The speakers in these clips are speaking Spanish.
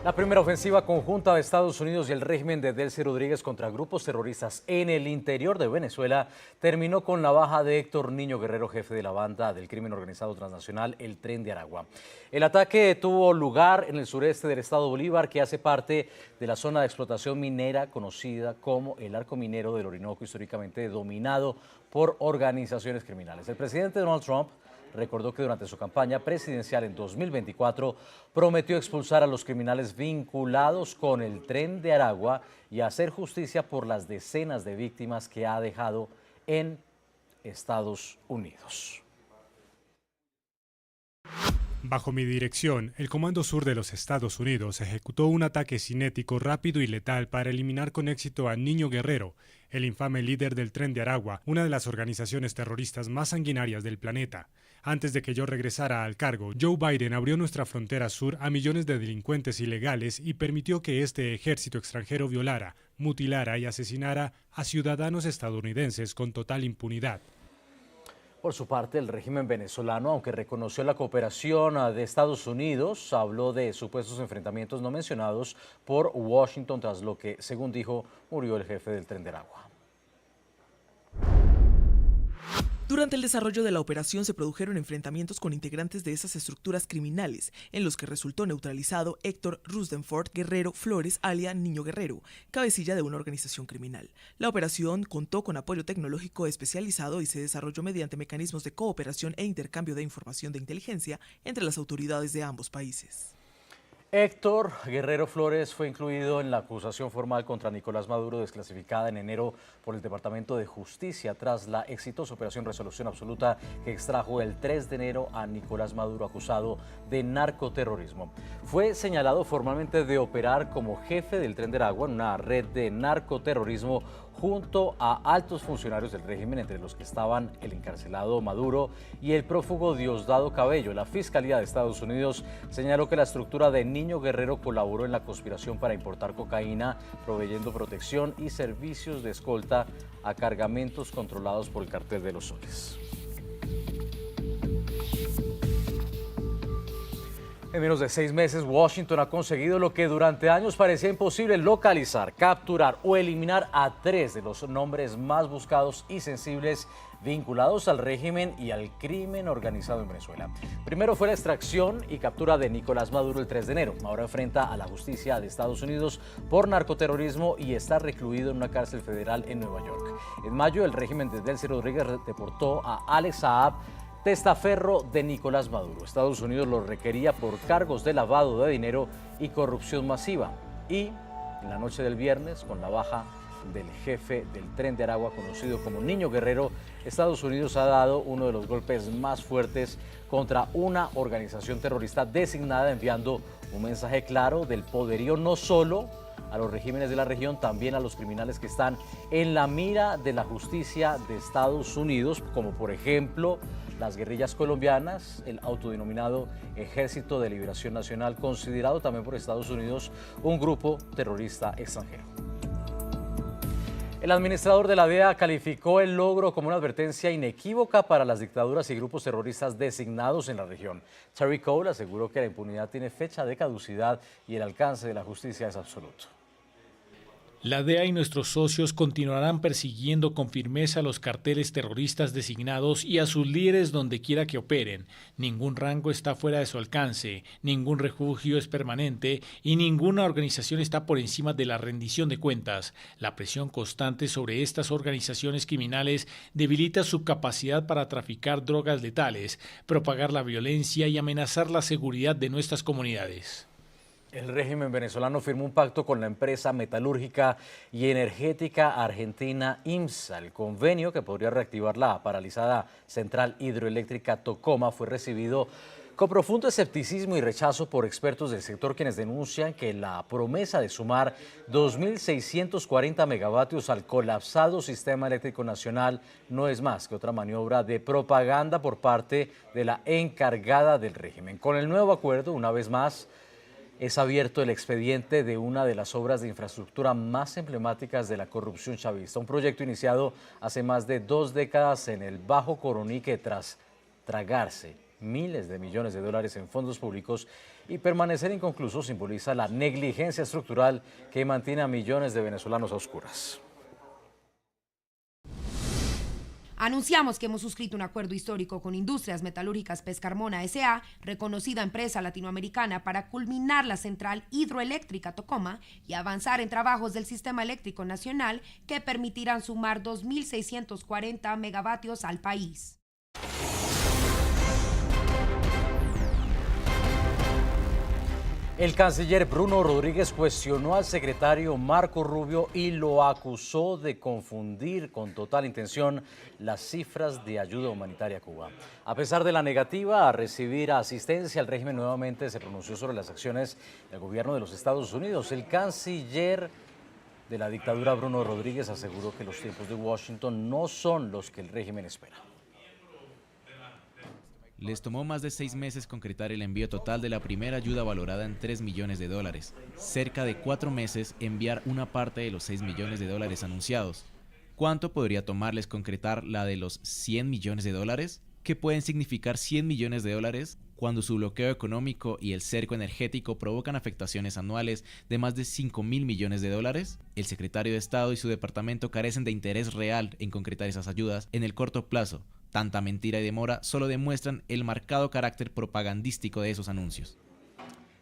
La primera ofensiva conjunta de Estados Unidos y el régimen de Delcy Rodríguez contra grupos terroristas en el interior de Venezuela terminó con la baja de Héctor Niño Guerrero, jefe de la banda del crimen organizado transnacional El Tren de Aragua. El ataque tuvo lugar en el sureste del estado Bolívar, que hace parte de la zona de explotación minera conocida como el Arco Minero del Orinoco, históricamente dominado por organizaciones criminales. El presidente Donald Trump recordó que durante su campaña presidencial en 2024 prometió expulsar a los criminales vinculados con el Tren de Aragua y hacer justicia por las decenas de víctimas que ha dejado en Estados Unidos. Bajo mi dirección, el Comando Sur de los Estados Unidos ejecutó un ataque cinético rápido y letal para eliminar con éxito a Niño Guerrero, el infame líder del Tren de Aragua, una de las organizaciones terroristas más sanguinarias del planeta. Antes de que yo regresara al cargo, Joe Biden abrió nuestra frontera sur a millones de delincuentes ilegales y permitió que este ejército extranjero violara, mutilara y asesinara a ciudadanos estadounidenses con total impunidad. Por su parte, el régimen venezolano, aunque reconoció la cooperación de Estados Unidos, habló de supuestos enfrentamientos no mencionados por Washington, tras lo que, según dijo, murió el jefe del Tren de Aragua. Durante el desarrollo de la operación se produjeron enfrentamientos con integrantes de esas estructuras criminales, en los que resultó neutralizado Héctor Rusdenford Guerrero Flores, alias Niño Guerrero, cabecilla de una organización criminal. La operación contó con apoyo tecnológico especializado y se desarrolló mediante mecanismos de cooperación e intercambio de información de inteligencia entre las autoridades de ambos países. Héctor Guerrero Flores fue incluido en la acusación formal contra Nicolás Maduro, desclasificada en enero por el Departamento de Justicia tras la exitosa operación Resolución Absoluta que extrajo el 3 de enero a Nicolás Maduro, acusado de narcoterrorismo. Fue señalado formalmente de operar como jefe del Tren de Aragua en una red de narcoterrorismo junto a altos funcionarios del régimen, entre los que estaban el encarcelado Maduro y el prófugo Diosdado Cabello. La Fiscalía de Estados Unidos señaló que la estructura de Niño Guerrero colaboró en la conspiración para importar cocaína, proveyendo protección y servicios de escolta a cargamentos controlados por el Cartel de los Soles. En menos de 6 meses, Washington ha conseguido lo que durante años parecía imposible: localizar, capturar o eliminar a 3 de los nombres más buscados y sensibles vinculados al régimen y al crimen organizado en Venezuela. Primero fue la extracción y captura de Nicolás Maduro el 3 de enero. Ahora enfrenta a la justicia de Estados Unidos por narcoterrorismo y está recluido en una cárcel federal en Nueva York. En mayo, el régimen de Delcy Rodríguez deportó a Alex Saab, testaferro de Nicolás Maduro. Estados Unidos lo requería por cargos de lavado de dinero y corrupción masiva. Y en la noche del viernes, con la baja del jefe del Tren de Aragua, conocido como Niño Guerrero, Estados Unidos ha dado uno de los golpes más fuertes contra una organización terrorista designada, enviando un mensaje claro del poderío no solo a los regímenes de la región, también a los criminales que están en la mira de la justicia de Estados Unidos, como por ejemplo las guerrillas colombianas, el autodenominado Ejército de Liberación Nacional, considerado también por Estados Unidos un grupo terrorista extranjero. El administrador de la DEA calificó el logro como una advertencia inequívoca para las dictaduras y grupos terroristas designados en la región. Terry Cole aseguró que la impunidad tiene fecha de caducidad y el alcance de la justicia es absoluto. La DEA y nuestros socios continuarán persiguiendo con firmeza a los carteles terroristas designados y a sus líderes donde quiera que operen. Ningún rango está fuera de su alcance, ningún refugio es permanente y ninguna organización está por encima de la rendición de cuentas. La presión constante sobre estas organizaciones criminales debilita su capacidad para traficar drogas letales, propagar la violencia y amenazar la seguridad de nuestras comunidades. El régimen venezolano firmó un pacto con la empresa metalúrgica y energética argentina IMSA. El convenio, que podría reactivar la paralizada central hidroeléctrica Tocoma, fue recibido con profundo escepticismo y rechazo por expertos del sector, quienes denuncian que la promesa de sumar 2.640 megavatios al colapsado sistema eléctrico nacional no es más que otra maniobra de propaganda por parte de la encargada del régimen. Con el nuevo acuerdo, una vez más, es abierto el expediente de una de las obras de infraestructura más emblemáticas de la corrupción chavista, un proyecto iniciado hace más de 2 décadas en el Bajo Coroní, que tras tragarse miles de millones de dólares en fondos públicos y permanecer inconcluso simboliza la negligencia estructural que mantiene a millones de venezolanos a oscuras. Anunciamos que hemos suscrito un acuerdo histórico con Industrias Metalúrgicas Pescarmona S.A., reconocida empresa latinoamericana, para culminar la central hidroeléctrica Tocoma y avanzar en trabajos del Sistema Eléctrico Nacional que permitirán sumar 2.640 megavatios al país. El canciller Bruno Rodríguez cuestionó al secretario Marco Rubio y lo acusó de confundir con total intención las cifras de ayuda humanitaria a Cuba. A pesar de la negativa a recibir asistencia, el régimen nuevamente se pronunció sobre las acciones del gobierno de los Estados Unidos. El canciller de la dictadura, Bruno Rodríguez, aseguró que los tiempos de Washington no son los que el régimen espera. Les tomó más de 6 meses concretar el envío total de la primera ayuda valorada en $3 millones. Cerca de 4 meses enviar una parte de los $6 millones anunciados. ¿Cuánto podría tomarles concretar la de los $100 millones? ¿Qué pueden significar $100 millones cuando su bloqueo económico y el cerco energético provocan afectaciones anuales de más de $5.000 millones? El secretario de Estado y su departamento carecen de interés real en concretar esas ayudas en el corto plazo. Tanta mentira y demora solo demuestran el marcado carácter propagandístico de esos anuncios.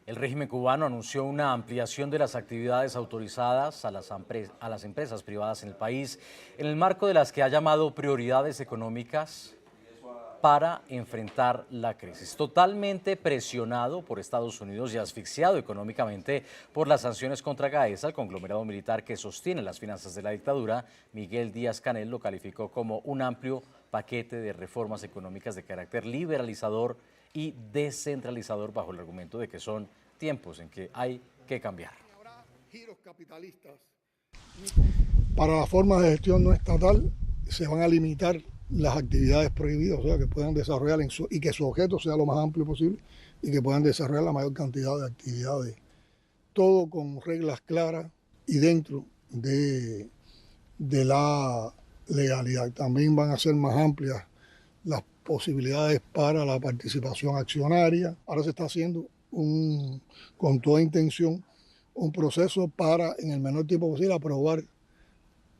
El régimen cubano anunció una ampliación de las actividades autorizadas a las empresas privadas en el país en el marco de las que ha llamado prioridades económicas para enfrentar la crisis. Totalmente presionado por Estados Unidos y asfixiado económicamente por las sanciones contra Gaesa, el conglomerado militar que sostiene las finanzas de la dictadura, Miguel Díaz-Canel lo calificó como un amplio paquete de reformas económicas de carácter liberalizador y descentralizador, bajo el argumento de que son tiempos en que hay que cambiar. Para las formas de gestión no estatal se van a limitar las actividades prohibidas, o sea, que puedan desarrollar y que su objeto sea lo más amplio posible y que puedan desarrollar la mayor cantidad de actividades. Todo con reglas claras y dentro de la legalidad. También van a ser más amplias las posibilidades para la participación accionaria. Ahora se está haciendo con toda intención un proceso para, en el menor tiempo posible, aprobar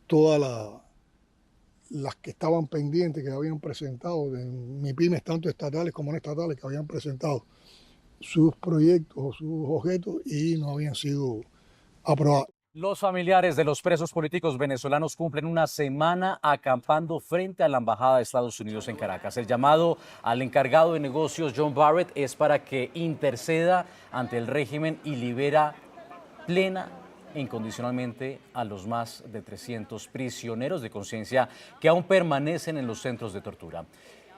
todas las que estaban pendientes, que habían presentado, de MIPYMES, tanto estatales como no estatales, que habían presentado sus proyectos o sus objetos y no habían sido aprobados. Los familiares de los presos políticos venezolanos cumplen una semana acampando frente a la Embajada de Estados Unidos en Caracas. El llamado al encargado de negocios, John Barrett, es para que interceda ante el régimen y libera plena e incondicionalmente a los más de 300 prisioneros de conciencia que aún permanecen en los centros de tortura.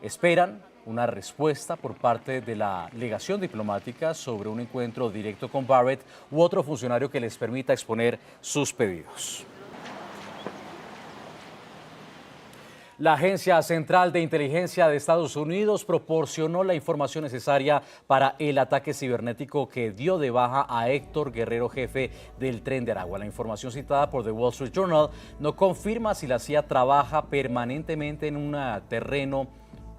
Esperan una respuesta por parte de la legación diplomática sobre un encuentro directo con Barrett u otro funcionario que les permita exponer sus pedidos. La Agencia Central de Inteligencia de Estados Unidos proporcionó la información necesaria para el ataque cibernético que dio de baja a Héctor Guerrero, jefe del Tren de Aragua. La información citada por The Wall Street Journal no confirma si la CIA trabaja permanentemente en un terreno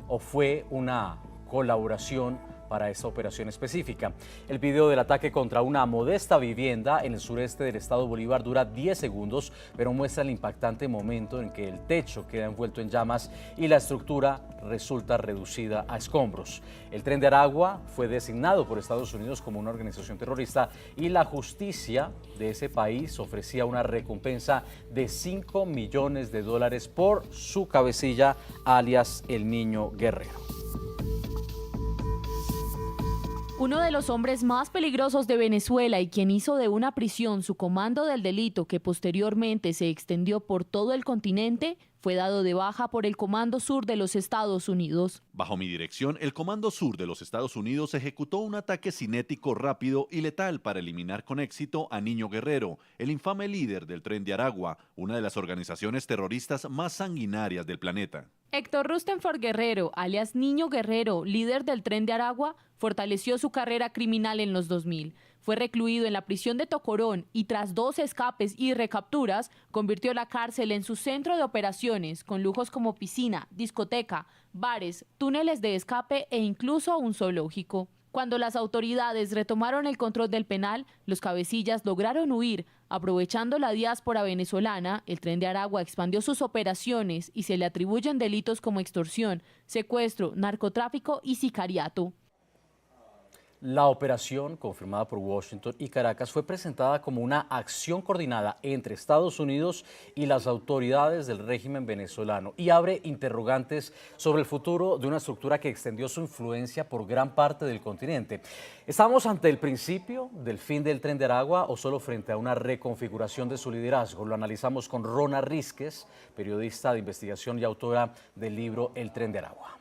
o fue una colaboración para esta operación específica. El video del ataque contra una modesta vivienda en el sureste del estado Bolívar dura 10 segundos, pero muestra el impactante momento en que el techo queda envuelto en llamas y la estructura resulta reducida a escombros. El Tren de Aragua fue designado por Estados Unidos como una organización terrorista y la justicia de ese país ofrecía una recompensa de $5 millones por su cabecilla, alias el Niño Guerrero. Uno de los hombres más peligrosos de Venezuela y quien hizo de una prisión su comando del delito que posteriormente se extendió por todo el continente, fue dado de baja por el Comando Sur de los Estados Unidos. Bajo mi dirección, el Comando Sur de los Estados Unidos ejecutó un ataque cinético rápido y letal para eliminar con éxito a Niño Guerrero, el infame líder del Tren de Aragua, una de las organizaciones terroristas más sanguinarias del planeta. Héctor Rustenford Guerrero, alias Niño Guerrero, líder del Tren de Aragua, fortaleció su carrera criminal en los 2000. Fue recluido en la prisión de Tocorón y tras 2 escapes y recapturas, convirtió la cárcel en su centro de operaciones, con lujos como piscina, discoteca, bares, túneles de escape e incluso un zoológico. Cuando las autoridades retomaron el control del penal, los cabecillas lograron huir. Aprovechando la diáspora venezolana, el Tren de Aragua expandió sus operaciones y se le atribuyen delitos como extorsión, secuestro, narcotráfico y sicariato. La operación, confirmada por Washington y Caracas, fue presentada como una acción coordinada entre Estados Unidos y las autoridades del régimen venezolano y abre interrogantes sobre el futuro de una estructura que extendió su influencia por gran parte del continente. ¿Estamos ante el principio del fin del Tren de Aragua o solo frente a una reconfiguración de su liderazgo? Lo analizamos con Rona Rísquez, periodista de investigación y autora del libro El Tren de Aragua.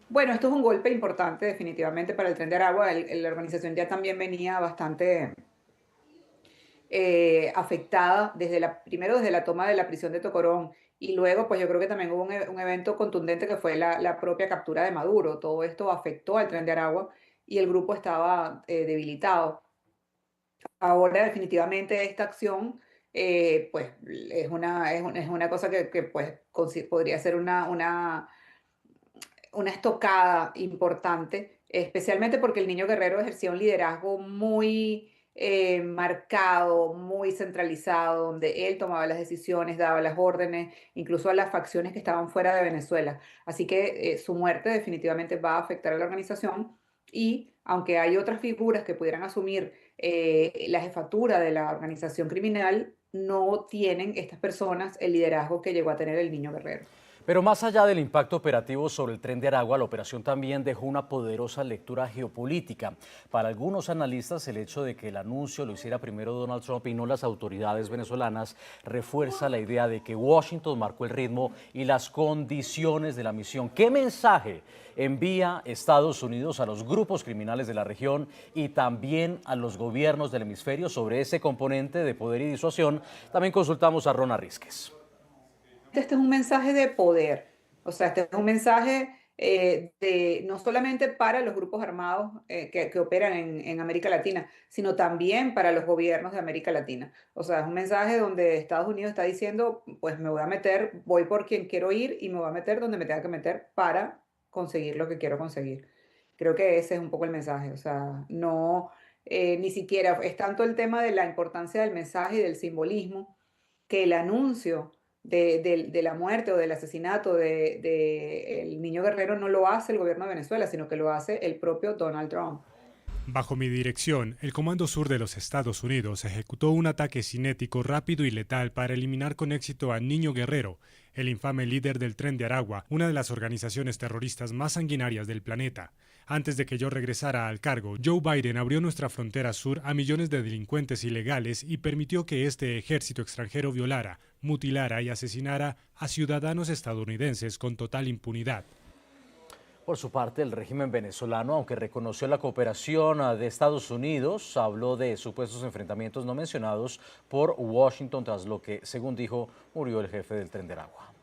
Bueno, esto es un golpe importante definitivamente para el Tren de Aragua. La organización ya también venía bastante afectada primero desde la toma de la prisión de Tocorón y luego pues yo creo que también hubo un evento contundente que fue la propia captura de Maduro. Todo esto afectó al Tren de Aragua y el grupo estaba debilitado. Ahora definitivamente esta acción pues es una cosa que pues podría ser una estocada importante, especialmente porque el Niño Guerrero ejercía un liderazgo muy marcado, muy centralizado, donde él tomaba las decisiones, daba las órdenes, incluso a las facciones que estaban fuera de Venezuela. Así que su muerte definitivamente va a afectar a la organización y aunque hay otras figuras que pudieran asumir la jefatura de la organización criminal, no tienen estas personas el liderazgo que llegó a tener el Niño Guerrero. Pero más allá del impacto operativo sobre el Tren de Aragua, la operación también dejó una poderosa lectura geopolítica. Para algunos analistas, el hecho de que el anuncio lo hiciera primero Donald Trump y no las autoridades venezolanas refuerza la idea de que Washington marcó el ritmo y las condiciones de la misión. ¿Qué mensaje envía Estados Unidos a los grupos criminales de la región y también a los gobiernos del hemisferio sobre ese componente de poder y disuasión? También consultamos a Rona Rísquez. Este es un mensaje de poder, o sea, este es un mensaje no solamente para los grupos armados que operan en América Latina, sino también para los gobiernos de América Latina. O sea, es un mensaje donde Estados Unidos está diciendo, pues me voy a meter, voy por quien quiero ir y me voy a meter donde me tenga que meter para conseguir lo que quiero conseguir. Creo que ese es un poco el mensaje, o sea, no, ni siquiera es tanto el tema de la importancia del mensaje y del simbolismo que el anuncio de la muerte o del asesinato de el Niño Guerrero no lo hace el gobierno de Venezuela, sino que lo hace el propio Donald Trump. Bajo mi dirección, el Comando Sur de los Estados Unidos ejecutó un ataque cinético rápido y letal para eliminar con éxito a Niño Guerrero, el infame líder del Tren de Aragua, una de las organizaciones terroristas más sanguinarias del planeta. Antes de que yo regresara al cargo, Joe Biden abrió nuestra frontera sur a millones de delincuentes ilegales y permitió que este ejército extranjero violara, mutilara y asesinara a ciudadanos estadounidenses con total impunidad. Por su parte, el régimen venezolano, aunque reconoció la cooperación de Estados Unidos, habló de supuestos enfrentamientos no mencionados por Washington, tras lo que, según dijo, murió el jefe del Tren de Aragua.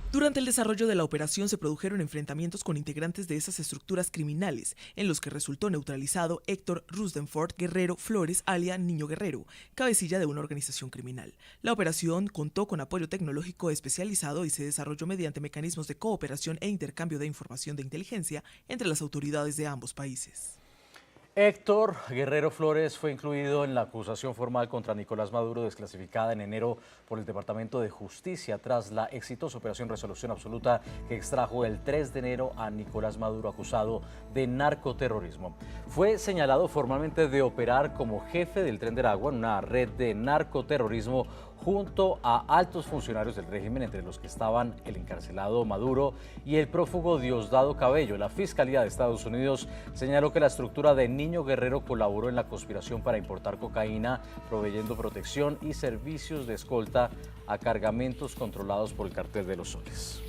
Durante el desarrollo de la operación se produjeron enfrentamientos con integrantes de esas estructuras criminales, en los que resultó neutralizado Héctor Rusdenford Guerrero Flores, alias Niño Guerrero, cabecilla de una organización criminal. La operación contó con apoyo tecnológico especializado y se desarrolló mediante mecanismos de cooperación e intercambio de información de inteligencia entre las autoridades de ambos países. Héctor Guerrero Flores fue incluido en la acusación formal contra Nicolás Maduro, desclasificada en enero por el Departamento de Justicia tras la exitosa operación Resolución Absoluta que extrajo el 3 de enero a Nicolás Maduro, acusado de narcoterrorismo. Fue señalado formalmente de operar como jefe del Tren de Aragua en una red de narcoterrorismo junto a altos funcionarios del régimen, entre los que estaban el encarcelado Maduro y el prófugo Diosdado Cabello. La Fiscalía de Estados Unidos señaló que la estructura de Niño Guerrero colaboró en la conspiración para importar cocaína, proveyendo protección y servicios de escolta a cargamentos controlados por el Cartel de los Soles.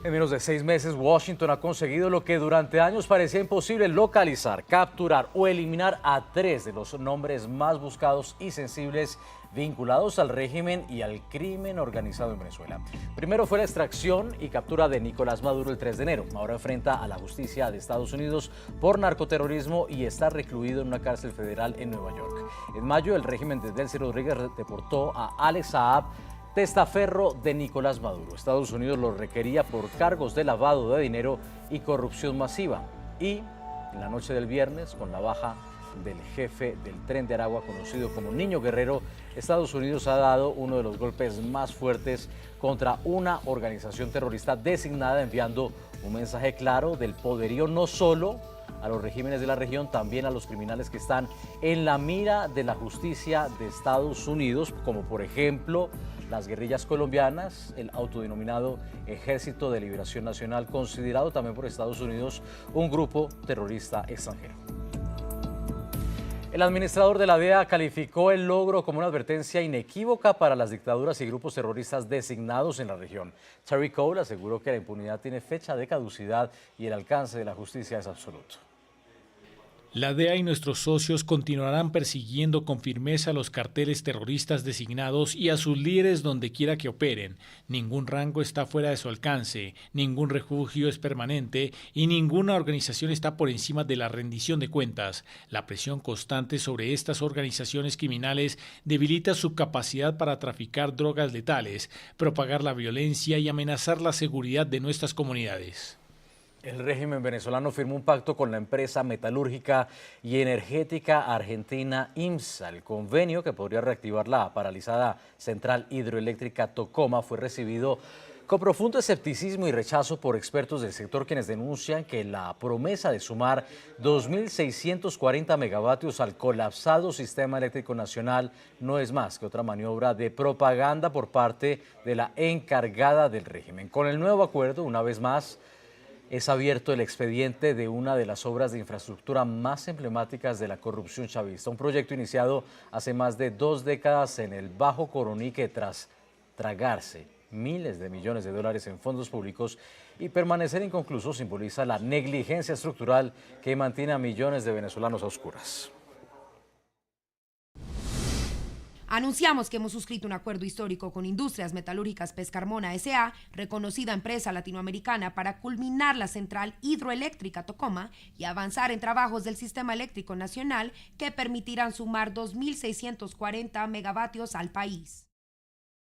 En menos de 6 meses, Washington ha conseguido lo que durante años parecía imposible: localizar, capturar o eliminar a 3 de los nombres más buscados y sensibles vinculados al régimen y al crimen organizado en Venezuela. Primero fue la extracción y captura de Nicolás Maduro el 3 de enero. Ahora enfrenta a la justicia de Estados Unidos por narcoterrorismo y está recluido en una cárcel federal en Nueva York. En mayo, el régimen de Delcy Rodríguez deportó a Alex Saab, Testaferro de Nicolás Maduro. Estados Unidos lo requería por cargos de lavado de dinero y corrupción masiva. Y en la noche del viernes, con la baja del jefe del Tren de Aragua, conocido como Niño Guerrero, Estados Unidos ha dado uno de los golpes más fuertes contra una organización terrorista designada, enviando un mensaje claro del poderío no solo a los regímenes de la región, también a los criminales que están en la mira de la justicia de Estados Unidos, como por ejemplo las guerrillas colombianas, el autodenominado Ejército de Liberación Nacional, considerado también por Estados Unidos un grupo terrorista extranjero. El administrador de la DEA calificó el logro como una advertencia inequívoca para las dictaduras y grupos terroristas designados en la región. Terry Cole aseguró que la impunidad tiene fecha de caducidad y el alcance de la justicia es absoluto. La DEA y nuestros socios continuarán persiguiendo con firmeza a los carteles terroristas designados y a sus líderes donde quiera que operen. Ningún rango está fuera de su alcance, ningún refugio es permanente y ninguna organización está por encima de la rendición de cuentas. La presión constante sobre estas organizaciones criminales debilita su capacidad para traficar drogas letales, propagar la violencia y amenazar la seguridad de nuestras comunidades. El régimen venezolano firmó un pacto con la empresa metalúrgica y energética argentina IMSA. El convenio, que podría reactivar la paralizada central hidroeléctrica Tocoma, fue recibido con profundo escepticismo y rechazo por expertos del sector, quienes denuncian que la promesa de sumar 2.640 megavatios al colapsado sistema eléctrico nacional no es más que otra maniobra de propaganda por parte de la encargada del régimen. Con el nuevo acuerdo, una vez más, es abierto el expediente de una de las obras de infraestructura más emblemáticas de la corrupción chavista, un proyecto iniciado hace más de 2 décadas en el Bajo Coroní, que tras tragarse miles de millones de dólares en fondos públicos y permanecer inconcluso, simboliza la negligencia estructural que mantiene a millones de venezolanos a oscuras. Anunciamos que hemos suscrito un acuerdo histórico con Industrias Metalúrgicas Pescarmona S.A., reconocida empresa latinoamericana, para culminar la central hidroeléctrica Tocoma y avanzar en trabajos del Sistema Eléctrico Nacional que permitirán sumar 2.640 megavatios al país.